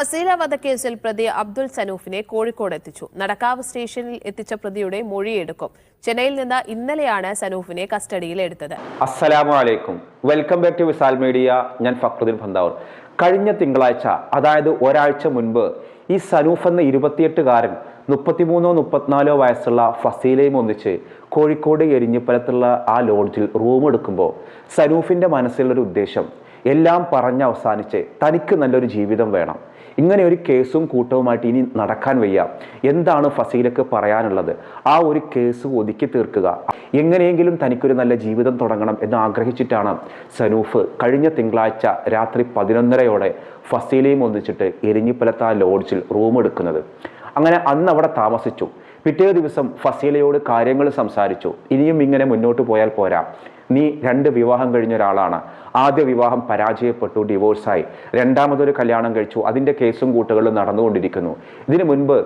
ഫസീല വധക്കേസിൽ പ്രതി അബ്ദുൾ സനൂഫിനെ കോഴിക്കോട് എത്തിച്ചു. നടക്കാവ് സ്റ്റേഷനിൽ എത്തിച്ച പ്രതിയുടെ മൊഴിയെടുക്കും. ചെന്നൈയിൽ നിന്ന് ഇന്നലെയാണ് സനൂഫിനെ കസ്റ്റഡിയിൽ എടുത്തത്. അസ്സലാമു അലൈക്കും, welcome back to Visal media. ഞാൻ ഫക്രുദ്ദീൻ ഫന്താവൂർ. കഴിഞ്ഞ തിങ്കളാഴ്ച, അതായത് ഒരാഴ്ച മുൻപ്, ഈ സനൂഫ് എന്ന 28-കാരൻ 33-34 വയസ്സുള്ള ഫസീലയും ഒന്നിച്ച് കോഴിക്കോട് എരിഞ്ഞിപ്പലത്തുള്ള ആ ലോഡ്ജിൽ റൂം എടുക്കുമ്പോൾ സനൂഫിൻ്റെ മനസ്സിലുള്ളൊരു ഉദ്ദേശം എല്ലാം പറഞ്ഞ് അവസാനിച്ച് തനിക്ക് നല്ലൊരു ജീവിതം വേണം, ഇങ്ങനെ ഒരു കേസും കൂട്ടവുമായിട്ട് ഇനി നടക്കാൻ വയ്യ, എന്താണ് ഫസീലക്ക് പറയാനുള്ളത്, ആ ഒരു കേസ് ഒതുക്കി തീർക്കുക, എങ്ങനെയെങ്കിലും തനിക്കൊരു നല്ല ജീവിതം തുടങ്ങണം എന്ന് ആഗ്രഹിച്ചിട്ടാണ് സനൂഫ് കഴിഞ്ഞ തിങ്കളാഴ്ച രാത്രി 11:30 ഫസീലയും ഒന്നിച്ചിട്ട് എരിഞ്ഞിപ്പലത്ത് ആ ലോഡ്ജിൽ റൂം എടുക്കുന്നത്. അങ്ങനെ അന്ന് അവിടെ താമസിച്ചു. പിറ്റേ ദിവസം ഫസീലയോട് കാര്യങ്ങൾ സംസാരിച്ചു. ഇനിയും ഇങ്ങനെ മുന്നോട്ട് പോയാൽ പോരാ, നീ 2 വിവാഹം കഴിഞ്ഞ ഒരാളാണ്. ആദ്യ വിവാഹം പരാജയപ്പെട്ടു, ഡിവോഴ്സായി. രണ്ടാമതൊരു കല്യാണം കഴിച്ചു, അതിൻ്റെ കേസും കൂട്ടുകളും നടന്നുകൊണ്ടിരിക്കുന്നു. ഇതിനു മുൻപ്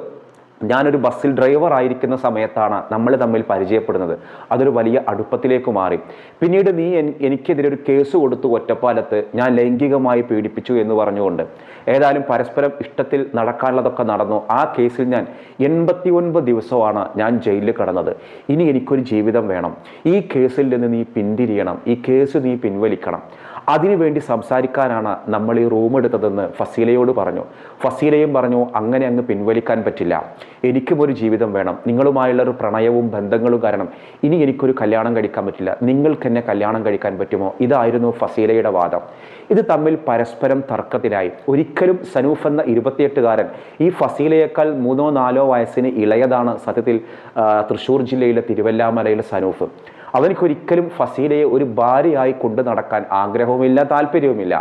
ഞാനൊരു ബസ്സിൽ ഡ്രൈവർ ആയിരിക്കുന്ന സമയത്താണ് നമ്മൾ തമ്മിൽ പരിചയപ്പെടുന്നത്. അതൊരു വലിയ അടുപ്പത്തിലേക്ക് മാറി. പിന്നീട് നീ എനിക്കെതിരെ ഒരു കേസ് കൊടുത്തു ഒറ്റപ്പാലത്ത്, ഞാൻ ലൈംഗികമായി പീഡിപ്പിച്ചു എന്ന് പറഞ്ഞുകൊണ്ട്. ഏതായാലും പരസ്പരം ഇഷ്ടത്തിൽ നടക്കാനുള്ളതൊക്കെ നടന്നു. ആ കേസിൽ ഞാൻ 89 ദിവസമാണ് ഞാൻ ജയിലിൽ കിടന്നത്. ഇനി എനിക്കൊരു ജീവിതം വേണം, ഈ കേസിൽ നിന്ന് നീ പിന്തിരിയണം, ഈ കേസ് നീ പിൻവലിക്കണം, അതിനുവേണ്ടി സംസാരിക്കാനാണ് നമ്മൾ ഈ റൂം എടുത്തതെന്ന് ഫസീലയോട് പറഞ്ഞു. ഫസീലയും പറഞ്ഞു, അങ്ങനെ അങ്ങ് പിൻവലിക്കാൻ പറ്റില്ല, എനിക്കും ഒരു ജീവിതം വേണം, നിങ്ങളുമായുള്ളൊരു പ്രണയവും ബന്ധങ്ങളും കാരണം ഇനി എനിക്കൊരു കല്യാണം കഴിക്കാൻ പറ്റില്ല, നിങ്ങൾക്ക് എന്നെ കല്യാണം കഴിക്കാൻ പറ്റുമോ? ഇതായിരുന്നു ഫസീലയുടെ വാദം. ഇത് തമ്മിൽ പരസ്പരം തർക്കത്തിലായി. ഒരിക്കലും സനൂഫ് എന്ന 28-കാരൻ ഈ ഫസീലയേക്കാൾ 3-4 വയസ്സിന് ഇളയതാണ് സത്യത്തിൽ തൃശ്ശൂർ ജില്ലയിലെ തിരുവല്ലാമലയിലെ സനൂഫ്. അവനിക്കൊരിക്കലും ഫസീലയെ ഒരു ഭാര്യയായി കൊണ്ടു നടക്കാൻ ആഗ്രഹവുമില്ല, താല്പര്യവുമില്ല.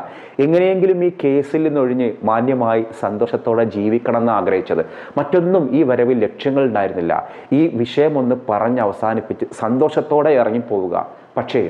എങ്ങനെയെങ്കിലും ഈ കേസിൽ നിന്നൊഴിഞ്ഞ് മാന്യമായി സന്തോഷത്തോടെ ജീവിക്കണമെന്ന് ആഗ്രഹിച്ചത്. മറ്റൊന്നും ഈ വരവിൽ ലക്ഷ്യങ്ങൾ ഉണ്ടായിരുന്നില്ല. ഈ വിഷയമൊന്ന് പറഞ്ഞ് അവസാനിപ്പിച്ച് സന്തോഷത്തോടെ ഇറങ്ങിപ്പോവുക. പക്ഷേ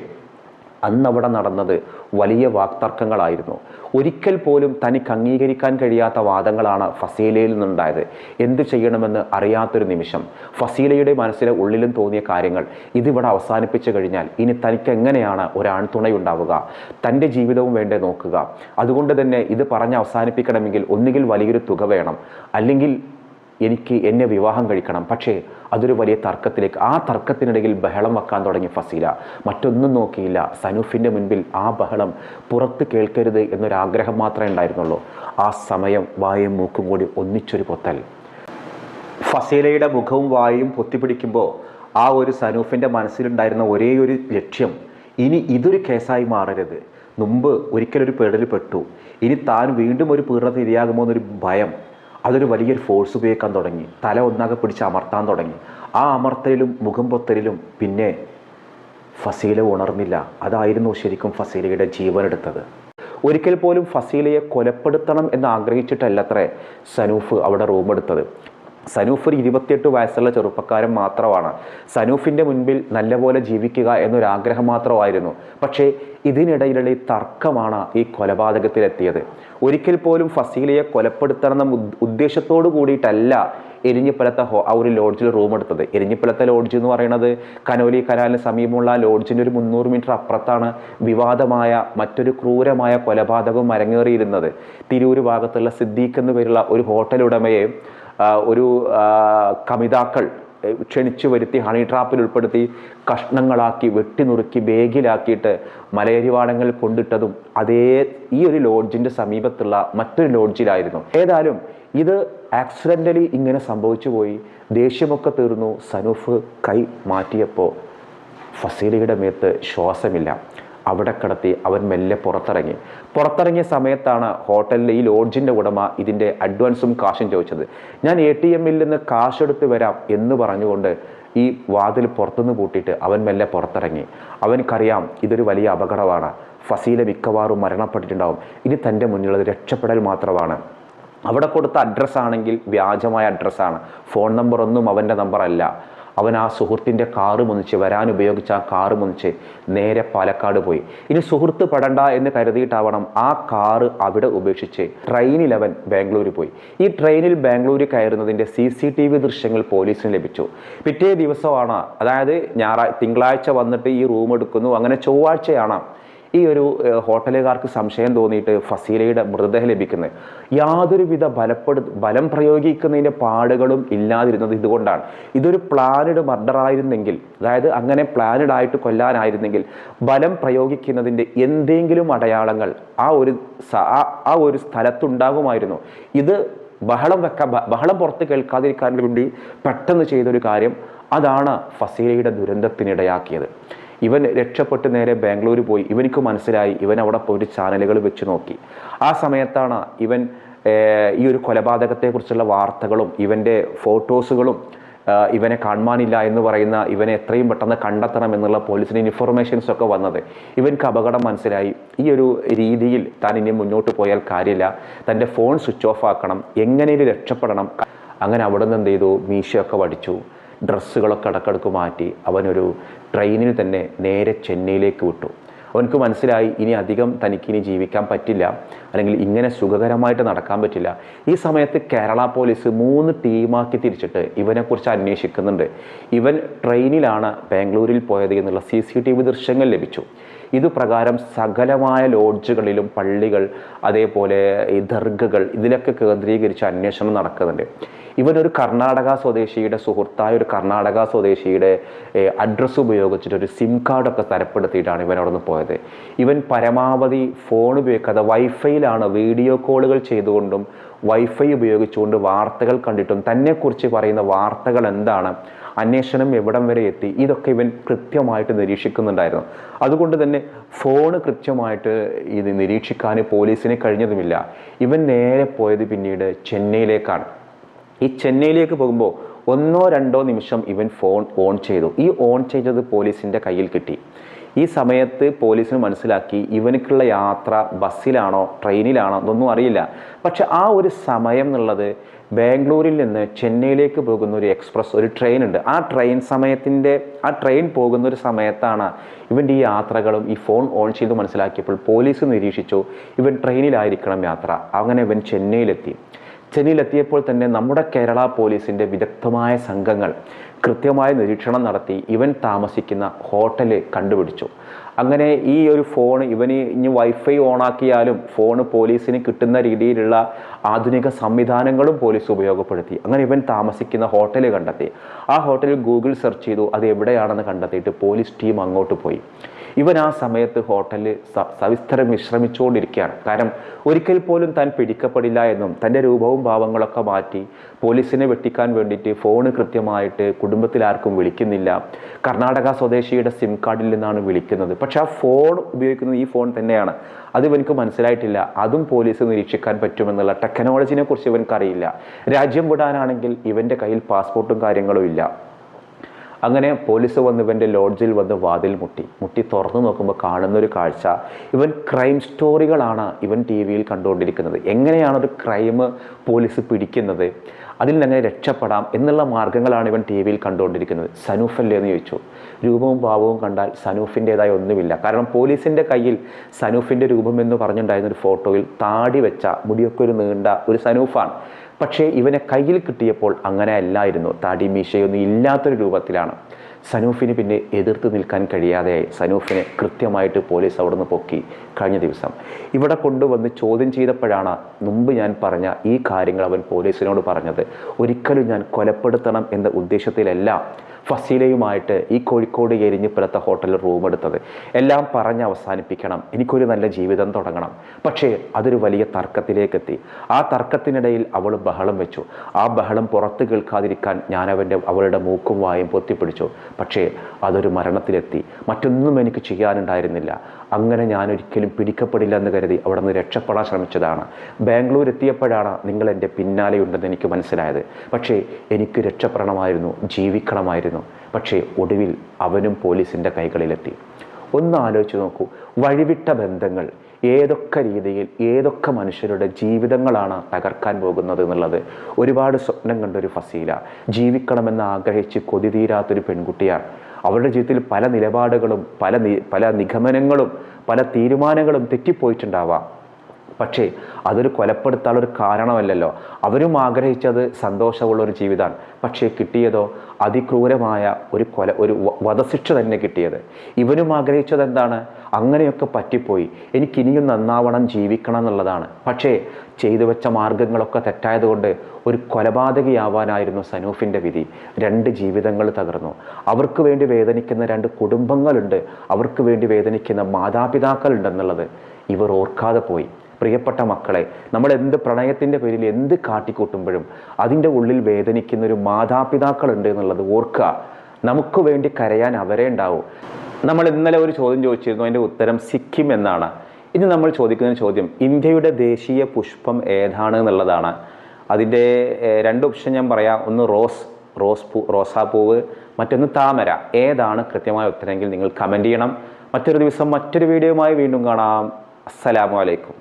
അന്നവിടെ നടന്നത് വലിയ വാക്തർക്കങ്ങളായിരുന്നു. ഒരിക്കൽ പോലും തനിക്ക് അംഗീകരിക്കാൻ കഴിയാത്ത വാദങ്ങളാണ് ഫസീലയിൽ നിന്നുണ്ടായത്. എന്തു ചെയ്യണമെന്ന് അറിയാത്തൊരു നിമിഷം ഫസീലയുടെ മനസ്സിലെ ഉള്ളിലും തോന്നിയ കാര്യങ്ങൾ ഇതിവിടെ അവസാനിപ്പിച്ചു കഴിഞ്ഞാൽ ഇനി തനിക്ക് എങ്ങനെയാണ് ഒരാൺതുണയുണ്ടാവുക? തൻ്റെ ജീവിതവും വേണ്ടേ നോക്കുക. അതുകൊണ്ട് തന്നെ ഇത് പറഞ്ഞ് അവസാനിപ്പിക്കണമെങ്കിൽ ഒന്നുകിൽ വലിയൊരു തുക വേണം, അല്ലെങ്കിൽ എന്നെ വിവാഹം കഴിക്കണം. പക്ഷേ അതൊരു വലിയ തർക്കത്തിലേക്ക്, ആ തർക്കത്തിനിടയിൽ ബഹളം വെക്കാൻ തുടങ്ങി ഫസീല. മറ്റൊന്നും നോക്കിയില്ല. സനൂഫിൻ്റെ മുൻപിൽ ആ ബഹളം പുറത്ത് കേൾക്കരുത് എന്നൊരാഗ്രഹം മാത്രമേ ഉണ്ടായിരുന്നുള്ളൂ. ആ സമയം വായും മൂക്കും കൂടി ഒന്നിച്ചൊരു പൊത്തൽ. ഫസീലയുടെ മുഖവും വായും പൊത്തിപ്പിടിക്കുമ്പോൾ ആ ഒരു സനൂഫിൻ്റെ മനസ്സിലുണ്ടായിരുന്ന ഒരേ ഒരു ലക്ഷ്യം, ഇനി ഇതൊരു കേസായി മാറരുത്. മുമ്പ് ഒരിക്കലൊരു പേടലിൽ പെട്ടു, ഇനി താൻ വീണ്ടും ഒരു പീഡനത്തിന് ഇരയാകുമോ എന്നൊരു ഭയം. അതൊരു വലിയൊരു ഫോഴ്സ് ഉപയോഗിക്കാൻ തുടങ്ങി. തല ഒന്നാകെ പിടിച്ച് അമർത്താൻ തുടങ്ങി. ആ അമർത്തലിലും മുഖം പൊത്തലിലും പിന്നെ ഫസീല ഉണർന്നില്ല. അതായിരുന്നു ശരിക്കും ഫസീലയുടെ ജീവനെടുത്തത്. ഒരിക്കൽ പോലും ഫസീലയെ കൊലപ്പെടുത്തണം എന്ന് ആഗ്രഹിച്ചിട്ടല്ലത്രേ സനൂഫ് അവിടെ റൂം എടുത്തത്. സനൂഫ് ഒരു 28 വയസ്സുള്ള ചെറുപ്പക്കാരൻ മാത്രമാണ്. സനൂഫിൻ്റെ മുൻപിൽ നല്ലപോലെ ജീവിക്കുക എന്നൊരാഗ്രഹം മാത്രമായിരുന്നു. പക്ഷേ ഇതിനിടയിലുള്ള ഈ തർക്കമാണ് ഈ കൊലപാതകത്തിലെത്തിയത്. ഒരിക്കൽ പോലും ഫസീലയെ കൊലപ്പെടുത്തണമെന്ന ഉദ്ദേശത്തോടു കൂടിയിട്ടല്ല എരിഞ്ഞിപ്പലത്തെ ആ ഒരു ലോഡ്ജിൽ റൂം എടുത്തത്. എരിഞ്ഞിപ്പലത്തെ ലോഡ്ജ് എന്ന് പറയുന്നത് കനോലി കനാലിന് സമീപമുള്ള ലോഡ്ജിൻ്റെ ഒരു 300 മീറ്റർ അപ്പുറത്താണ് വിവാദമായ മറ്റൊരു ക്രൂരമായ കൊലപാതകവും അരങ്ങേറിയിരുന്നത്. തിരൂർ ഭാഗത്തുള്ള സിദ്ദീഖ് എന്നു പേരുള്ള ഒരു ഹോട്ടൽ ഉടമയെ ഒരു കമിതാക്കൾ ക്ഷണിച്ചു വരുത്തി ഹണി ട്രാപ്പിൽ ഉൾപ്പെടുത്തി കഷ്ണങ്ങളാക്കി വെട്ടിനുറുക്കി ബേഗിലാക്കിയിട്ട് മലയരിവാടങ്ങളിൽ കൊണ്ടിട്ടതും ഈ ഒരു ലോഡ്ജിൻ്റെ സമീപത്തുള്ള മറ്റൊരു ലോഡ്ജിലായിരുന്നു. ഏതായാലും ഇത് ആക്സിഡൻ്റലി ഇങ്ങനെ സംഭവിച്ചു പോയി. ദേഷ്യമൊക്കെ തീർന്നു. സനൂഫ് കൈ മാറ്റിയപ്പോൾ ഫസീലയുടെ മേത്ത് ശ്വാസമില്ല. അവിടെ കിടത്തി അവൻ മെല്ലെ പുറത്തിറങ്ങിയ സമയത്താണ് ഹോട്ടലിലെ ഈ ലോഡ്ജിൻ്റെ ഉടമ ഇതിൻ്റെ അഡ്വാൻസും കാശും ചോദിച്ചത്. ഞാൻ ATM നിന്ന് കാശെടുത്ത് വരാം എന്ന് പറഞ്ഞുകൊണ്ട് ഈ വാതിൽ പുറത്തുനിന്ന് പൂട്ടിയിട്ട് അവൻ മെല്ലെ പുറത്തിറങ്ങി. അവനക്കറിയാം ഇതൊരു വലിയ അപകടമാണ്. ഫസീല മിക്കവാറും മരണപ്പെട്ടിട്ടുണ്ടാവും. ഇനി തൻ്റെ മുന്നിലുള്ളത് രക്ഷപ്പെടൽ മാത്രമാണ്. അവിടെ കൊടുത്ത അഡ്രസ്സാണെങ്കിൽ വ്യാജമായ അഡ്രസ്സാണ്. ഫോൺ നമ്പറൊന്നും അവൻ്റെ നമ്പറല്ല. അവൻ ആ സുഹൃത്തിൻ്റെ കാറ് മുന്നിച്ച് വരാൻ ഉപയോഗിച്ച ആ കാറ് മുന്നിച്ച് നേരെ പാലക്കാട് പോയി. ഇനി സുഹൃത്ത് പെടണ്ട എന്ന് കരുതിയിട്ടാവണം ആ കാറ് അവിടെ ഉപേക്ഷിച്ച് ട്രെയിനിൽ അവൻ ബാംഗ്ലൂർ പോയി. ഈ ട്രെയിനിൽ ബാംഗ്ലൂർ കയറുന്നതിൻ്റെ CCTV ദൃശ്യങ്ങൾ പോലീസിന് ലഭിച്ചു. പിറ്റേ ദിവസമാണ്, അതായത് തിങ്കളാഴ്ച വന്നിട്ട് ഈ റൂം എടുക്കുന്നു. അങ്ങനെ ചൊവ്വാഴ്ചയാണ് ഈ ഒരു ഹോട്ടലുകാർക്ക് സംശയം തോന്നിയിട്ട് ഫസീലയുടെ മൃതദേഹം ലഭിക്കുന്നത്. യാതൊരുവിധ ബലം പ്രയോഗിക്കുന്നതിൻ്റെ പാടുകളും ഇല്ലാതിരുന്നത് ഇതുകൊണ്ടാണ്. ഇതൊരു പ്ലാനഡ് മർഡർ ആയിരുന്നെങ്കിൽ, അതായത് അങ്ങനെ പ്ലാനഡ് ആയിട്ട് കൊല്ലാനായിരുന്നെങ്കിൽ ബലം പ്രയോഗിക്കുന്നതിൻ്റെ എന്തെങ്കിലും അടയാളങ്ങൾ ആ ഒരു സ്ഥലത്തുണ്ടാകുമായിരുന്നു. ഇത് ബഹളം പുറത്ത് കേൾക്കാതിരിക്കാൻ വേണ്ടി പെട്ടെന്ന് ചെയ്തൊരു കാര്യം, അതാണ് ഫസീലയുടെ ദുരന്തത്തിനിടയാക്കിയത്. ഇവൻ രക്ഷപ്പെട്ട് നേരെ ബാംഗ്ലൂർ പോയി. ഇവനിക്ക് മനസ്സിലായി, ഇവൻ അവിടെ പോയിട്ട് ചാനലുകൾ വെച്ച് നോക്കി. ആ സമയത്താണ് ഇവൻ ഈ ഒരു കൊലപാതകത്തെക്കുറിച്ചുള്ള വാർത്തകളും ഇവൻ്റെ ഫോട്ടോസുകളും ഇവനെ കാണാനില്ല എന്ന് പറയുന്ന, ഇവനെ എത്രയും പെട്ടെന്ന് കണ്ടെത്തണം എന്നുള്ള പോലീസിന് ഇൻഫർമേഷൻസ് ഒക്കെ വന്നത്. ഇവൻക്ക് അപകടം മനസ്സിലായി. ഈ ഒരു രീതിയിൽ താൻ ഇനി മുന്നോട്ട് പോയാൽ കാര്യമില്ല, തൻ്റെ ഫോൺ സ്വിച്ച് ഓഫ് ആക്കണം, എങ്ങനെയും രക്ഷപ്പെടണം. അങ്ങനെ അവിടെ നിന്ന് എന്ത് ചെയ്തു, മീശയൊക്കെ വടിച്ചു, ഡ്രസ്സുകളൊക്കെ ഇടക്കിടക്ക് മാറ്റി അവനൊരു ട്രെയിനിൽ തന്നെ നേരെ ചെന്നൈയിലേക്ക് വിട്ടു. അവനക്ക് മനസ്സിലായി ഇനി അധികം തനിക്കിനി ജീവിക്കാൻ പറ്റില്ല, അല്ലെങ്കിൽ ഇങ്ങനെ സുഖകരമായിട്ട് നടക്കാൻ പറ്റില്ല. ഈ സമയത്ത് കേരള പോലീസ് 3 ടീമാക്കി തിരിച്ചിട്ട് ഇവനെക്കുറിച്ച് അന്വേഷിക്കുന്നുണ്ട്. ഇവൻ ട്രെയിനിലാണ് ബാംഗ്ലൂരിൽ പോയത് എന്നുള്ള CCTV ദൃശ്യങ്ങൾ ലഭിച്ചു. ഇതുപ്രകാരം സകലമായ ലോഡ്ജുകളിലും പള്ളികൾ, അതേപോലെ ഈ ദർഗകൾ, ഇതിലൊക്കെ കേന്ദ്രീകരിച്ച് അന്വേഷണം നടക്കുന്നുണ്ട്. ഇവനൊരു കർണാടക സ്വദേശിയുടെ സുഹൃത്തായ ഒരു കർണാടക സ്വദേശിയുടെ അഡ്രസ്സ് ഉപയോഗിച്ചിട്ട് ഒരു സിം കാർഡൊക്കെ തരപ്പെടുത്തിയിട്ടാണ് ഇവൻ അവിടെ നിന്ന് പോയത്. ഇവൻ പരമാവധി ഫോൺ ഉപയോഗിക്കാതെ വൈഫൈയിലാണ് വീഡിയോ കോളുകൾ ചെയ്തുകൊണ്ടും വൈഫൈ ഉപയോഗിച്ചുകൊണ്ട് വാർത്തകൾ കണ്ടിട്ടും തന്നെക്കുറിച്ച് പറയുന്ന വാർത്തകൾ എന്താണ്, അന്വേഷണം എവിടം വരെ എത്തി, ഇതൊക്കെ ഇവൻ കൃത്യമായിട്ട് നിരീക്ഷിക്കുന്നുണ്ടായിരുന്നു. അതുകൊണ്ട് തന്നെ ഫോണ് കൃത്യമായിട്ട് ഇത് നിരീക്ഷിക്കാൻ പോലീസിന് കഴിഞ്ഞതുമില്ല. ഇവൻ നേരെ പോയത് പിന്നീട് ചെന്നൈയിലേക്കാണ്. ഈ ചെന്നൈയിലേക്ക് പോകുമ്പോൾ 1-2 നിമിഷം ഇവൻ ഫോൺ ഓൺ ചെയ്തു. ഈ ഓൺ ചെയ്തത് പോലീസിൻ്റെ കയ്യിൽ കിട്ടി. ഈ സമയത്ത് പോലീസിന് മനസ്സിലാക്കി ഇവനക്കുള്ള യാത്ര ബസ്സിലാണോ ട്രെയിനിലാണോ എന്നൊന്നും അറിയില്ല. പക്ഷെ ആ ഒരു സമയം എന്നുള്ളത് ബാംഗ്ലൂരിൽ നിന്ന് ചെന്നൈയിലേക്ക് പോകുന്ന ഒരു എക്സ്പ്രസ്, ഒരു ട്രെയിൻ ഉണ്ട്. ആ ട്രെയിൻ പോകുന്ന ഒരു സമയത്താണ് ഇവൻ്റെ ഈ യാത്രകളും ഈ ഫോൺ ഓൺ ചെയ്ത് മനസ്സിലാക്കിയപ്പോൾ പോലീസ് നിരീക്ഷിച്ചു ഇവൻ ട്രെയിനിലായിരിക്കണം യാത്ര. അങ്ങനെ ഇവൻ ചെന്നൈയിലെത്തിയപ്പോൾ തന്നെ നമ്മുടെ കേരള പോലീസിൻ്റെ വിദഗ്ധമായ സംഘങ്ങൾ കൃത്യമായ നിരീക്ഷണം നടത്തി ഇവൻ താമസിക്കുന്ന ഹോട്ടൽ കണ്ടുപിടിച്ചു. അങ്ങനെ ഈ ഒരു ഫോൺ ഇവന് ഇനി വൈഫൈ ഓണാക്കിയാലും ഫോണ് പോലീസിന് കിട്ടുന്ന രീതിയിലുള്ള ആധുനിക സംവിധാനങ്ങളും പോലീസ് ഉപയോഗപ്പെടുത്തി. അങ്ങനെ ഇവൻ താമസിക്കുന്ന ഹോട്ടൽ കണ്ടെത്തി. ആ ഹോട്ടലിൽ ഗൂഗിൾ സെർച്ച് ചെയ്തു, അത് എവിടെയാണെന്ന് കണ്ടെത്തിയിട്ട് പോലീസ് ടീം അങ്ങോട്ട് പോയി. ഇവൻ ആ സമയത്ത് ഹോട്ടലിൽ സവിസ്തരം വിശ്രമിച്ചുകൊണ്ടിരിക്കുകയാണ്. കാരണം ഒരിക്കൽ പോലും താൻ പിടിക്കപ്പെടില്ല എന്നും തൻ്റെ രൂപവും ഭാവങ്ങളൊക്കെ മാറ്റി പോലീസിനെ വെട്ടിക്കാൻ വേണ്ടിയിട്ട് ഫോണ് കൃത്യമായിട്ട് കുടുംബത്തിൽ ആർക്കും വിളിക്കുന്നില്ല. കർണാടക സ്വദേശിയുടെ സിം കാർഡിൽ നിന്നാണ് വിളിക്കുന്നത്. പക്ഷെ ആ ഫോൺ ഉപയോഗിക്കുന്നത് ഈ ഫോൺ തന്നെയാണ്. അത് ഇവനക്ക് മനസ്സിലായിട്ടില്ല. അതും പോലീസ് നിരീക്ഷിക്കാൻ പറ്റുമെന്നുള്ള ടെക്നോളജിനെ കുറിച്ച് ഇവനക്കറിയില്ല. രാജ്യം വിടാനാണെങ്കിൽ ഇവൻ്റെ കയ്യിൽ പാസ്പോർട്ടും കാര്യങ്ങളും ഇല്ല. അങ്ങനെ പോലീസ് വന്ന് ഇവൻ്റെ ലോഡ്ജിൽ വന്ന് വാതിൽ മുട്ടി തുറന്നു നോക്കുമ്പോൾ കാണുന്നൊരു കാഴ്ച, ഇവൻ ക്രൈം സ്റ്റോറികളാണ് ഇവൻ TV കണ്ടുകൊണ്ടിരിക്കുന്നത്. എങ്ങനെയാണ് ഒരു ക്രൈം പോലീസ് പിടിക്കുന്നത്, അതിൽ നിന്ന് രക്ഷപ്പെടാം എന്നുള്ള മാർഗ്ഗങ്ങളാണ് ഇവൻ TV കണ്ടുകൊണ്ടിരിക്കുന്നത്. സനൂഫല്ലേ എന്ന് ചോദിച്ചു. രൂപവും ഭാവവും കണ്ടാൽ സനൂഫിൻ്റെതായ ഒന്നുമില്ല. കാരണം പോലീസിൻ്റെ കയ്യിൽ സനൂഫിൻ്റെ രൂപം എന്ന് പറഞ്ഞിട്ടുണ്ടായിരുന്ന ഒരു ഫോട്ടോയിൽ താടി വെച്ച മുടിയൊക്കെ ഒരു നീണ്ട ഒരു സനൂഫാണ്. പക്ഷേ ഇവനെ കയ്യിൽ കിട്ടിയപ്പോൾ അങ്ങനെ അല്ലായിരുന്നു. താടി മീശയൊന്നും ഇല്ലാത്തൊരു രൂപത്തിലാണ്. സനൂഫിന് പിന്നെ എതിർത്ത് നിൽക്കാൻ കഴിയാതെയായി. സനൂഫിനെ കൃത്യമായിട്ട് പോലീസ് അവിടെ നിന്ന് പൊക്കി. കഴിഞ്ഞ ദിവസം ഇവിടെ കൊണ്ടുവന്ന് ചോദ്യം ചെയ്തപ്പോഴാണ് മുമ്പ് ഞാൻ പറഞ്ഞ ഈ കാര്യങ്ങൾ അവൻ പോലീസിനോട് പറഞ്ഞത്. ഒരിക്കലും ഞാൻ കൊലപ്പെടുത്തണം എന്ന ഉദ്ദേശത്തിലല്ല ഫസീലയുമായിട്ട് ഈ കോഴിക്കോട് എരിഞ്ഞിപ്പുറത്തെ ഹോട്ടലിൽ റൂം എടുത്തത്. എല്ലാം പറഞ്ഞ് അവസാനിപ്പിക്കണം, എനിക്കൊരു നല്ല ജീവിതം തുടങ്ങണം. പക്ഷേ അതൊരു വലിയ തർക്കത്തിലേക്കെത്തി. ആ തർക്കത്തിനിടയിൽ അവൾ ബഹളം വെച്ചു. ആ ബഹളം പുറത്ത് കേൾക്കാതിരിക്കാൻ ഞാൻ അവളുടെ മൂക്കും വായും പൊത്തിപ്പിടിച്ചു. പക്ഷേ അതൊരു മരണത്തിലെത്തി. മറ്റൊന്നും എനിക്ക് ചെയ്യാനുണ്ടായിരുന്നില്ല. അങ്ങനെ ഞാൻ ഒരിക്കലും പിടിക്കപ്പെടില്ല എന്ന് കരുതി അവിടെ നിന്ന് രക്ഷപ്പെടാൻ ശ്രമിച്ചതാണ്. ബാംഗ്ലൂർ എത്തിയപ്പോഴാണ് നിങ്ങൾ എൻ്റെ പിന്നാലെയുണ്ടെന്ന് എനിക്ക് മനസ്സിലായത്. പക്ഷേ എനിക്ക് രക്ഷപ്പെടണമായിരുന്നു, ജീവിക്കണമായിരുന്നു. പക്ഷേ ഒടുവിൽ അവനും പോലീസിൻ്റെ കൈകളിലെത്തി. ഒന്ന് ആലോചിച്ച് നോക്കൂ, വഴിവിട്ട ബന്ധങ്ങൾ ഏതൊക്കെ രീതിയിൽ ഏതൊക്കെ മനുഷ്യരുടെ ജീവിതങ്ങളാണ് തകർക്കാൻ പോകുന്നത് എന്നുള്ളത്. ഒരുപാട് സ്വപ്നം കണ്ടൊരു ഫസീല, ജീവിക്കണമെന്ന് ആഗ്രഹിച്ച് കൊതി തീരാത്തൊരു പെൺകുട്ടിയാണ്. അവരുടെ ജീവിതത്തിൽ പല നിലപാടുകളും പല നിഗമനങ്ങളും പല തീരുമാനങ്ങളും തെറ്റിപ്പോയിട്ടുണ്ടാവാം. പക്ഷേ അതൊരു കൊലപ്പെടുത്താനുള്ളൊരു കാരണമല്ലല്ലോ. അവരും ആഗ്രഹിച്ചത് സന്തോഷമുള്ളൊരു ജീവിതമാണ്. പക്ഷേ കിട്ടിയതോ അതിക്രൂരമായ ഒരു വധശിക്ഷ തന്നെ കിട്ടിയത്. ഇവനും ആഗ്രഹിച്ചത് എന്താണ്? അങ്ങനെയൊക്കെ പറ്റിപ്പോയി, എനിക്കിനിയും നന്നാവണം, ജീവിക്കണം എന്നുള്ളതാണ്. പക്ഷേ ചെയ്തു വെച്ച മാർഗങ്ങളൊക്കെ തെറ്റായതുകൊണ്ട് ഒരു കൊലപാതകയാവാനായിരുന്നു സനൂഫിൻ്റെ വിധി. 2 ജീവിതങ്ങൾ തകർന്നു. അവർക്ക് വേണ്ടി വേദനിക്കുന്ന 2 കുടുംബങ്ങളുണ്ട്, അവർക്ക് വേണ്ടി വേദനിക്കുന്ന മാതാപിതാക്കളുണ്ടെന്നുള്ളത് ഇവർ ഓർക്കാതെ പോയി. പ്രിയപ്പെട്ട മക്കളെ, നമ്മൾ എന്ത് പ്രണയത്തിൻ്റെ പേരിൽ എന്ത് കാട്ടിക്കൂട്ടുമ്പോഴും അതിൻ്റെ ഉള്ളിൽ വേദനിക്കുന്ന ഒരു മാതാപിതാക്കളുണ്ട് എന്നുള്ളത് ഓർക്കുക. നമുക്ക് വേണ്ടി കരയാൻ അവരേ ഉണ്ടാവൂ. നമ്മൾ ഇന്നലെ ഒരു ചോദ്യം ചോദിച്ചിരുന്നു, അതിൻ്റെ ഉത്തരം സിക്കിം എന്നാണ്. ഇനി നമ്മൾ ചോദിക്കുന്ന ചോദ്യം ഇന്ത്യയുടെ ദേശീയ പുഷ്പം ഏതാണ് എന്നുള്ളതാണ്. അതിൻ്റെ 2 ഓപ്ഷൻ ഞാൻ പറയാം. ഒന്ന് റോസാപ്പൂവ്, മറ്റൊന്ന് താമര. ഏതാണ് കൃത്യമായ ഉത്തരമെങ്കിൽ നിങ്ങൾ കമൻറ്റ് ചെയ്യണം. മറ്റൊരു ദിവസം മറ്റൊരു വീഡിയോയുമായി വീണ്ടും കാണാം. അസ്സലാമു അലൈക്കും.